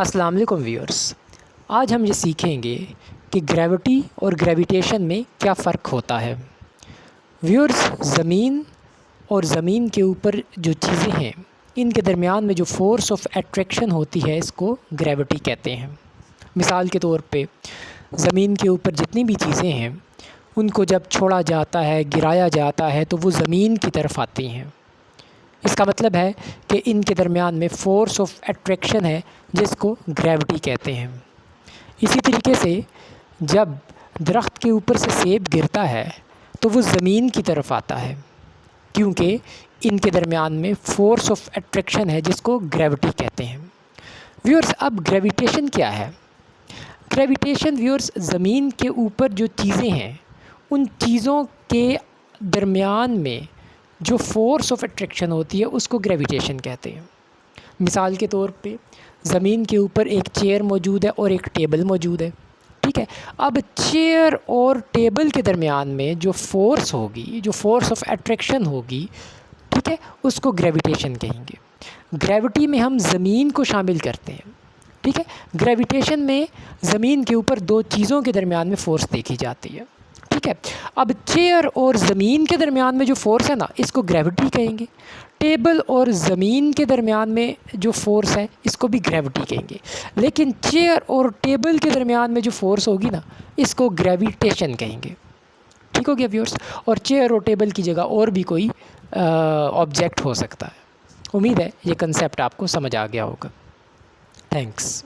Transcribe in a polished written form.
अस्सलाम वालेकुम व्यूअर्स। आज हम ये सीखेंगे कि ग्रेविटी और ग्रेविटेशन में क्या फ़र्क होता है। व्यूअर्स, ज़मीन और ज़मीन के ऊपर जो चीज़ें हैं इनके दरमियान में जो फ़ोर्स ऑफ अट्रैक्शन होती है इसको ग्रेविटी कहते हैं। मिसाल के तौर पे ज़मीन के ऊपर जितनी भी चीज़ें हैं उनको जब छोड़ा जाता है, गिराया जाता है तो वो ज़मीन की तरफ आती हैं। इसका मतलब है कि इनके दरमियान में फ़ोर्स ऑफ अट्रैक्शन है जिसको ग्रेविटी कहते हैं। इसी तरीके से जब दरख्त के ऊपर से सेब गिरता है तो वो ज़मीन की तरफ आता है क्योंकि इनके दरमियान में फ़ोर्स ऑफ अट्रैक्शन है जिसको ग्रेविटी कहते हैं। व्यूअर्स, अब ग्रेविटेशन क्या है? ग्रेविटेशन व्यूअर्स, ज़मीन के ऊपर जो चीज़ें हैं उन चीज़ों के दरमियान में जो फ़ोर्स ऑफ अट्रैक्शन होती है उसको ग्रेविटेशन कहते हैं। मिसाल के तौर पे ज़मीन के ऊपर एक चेयर मौजूद है और एक टेबल मौजूद है, ठीक है। अब चेयर और टेबल के दरमियान में जो फ़ोर्स होगी, जो फ़ोर्स ऑफ अट्रैक्शन होगी, ठीक है, उसको ग्रेविटेशन कहेंगे। ग्रेविटी में हम ज़मीन को शामिल करते हैं, ठीक है। ग्रेविटेशन में ज़मीन के ऊपर दो चीज़ों के दरमियान में फ़ोर्स देखी जाती है, ठीक है। अब चेयर और ज़मीन के दरमियान में जो फ़ोर्स है ना, इसको ग्रेविटी कहेंगे। टेबल और ज़मीन के दरमियान में जो फ़ोर्स है इसको भी ग्रेविटी कहेंगे। लेकिन चेयर और टेबल के दरमियान में जो फ़ोर्स होगी ना, इसको ग्रेविटेशन कहेंगे। ठीक हो गया व्यूअर्स। और चेयर और टेबल की जगह और भी कोई ऑब्जेक्ट हो सकता है। उम्मीद है ये कंसेप्ट आपको समझ आ गया होगा। थैंक्स।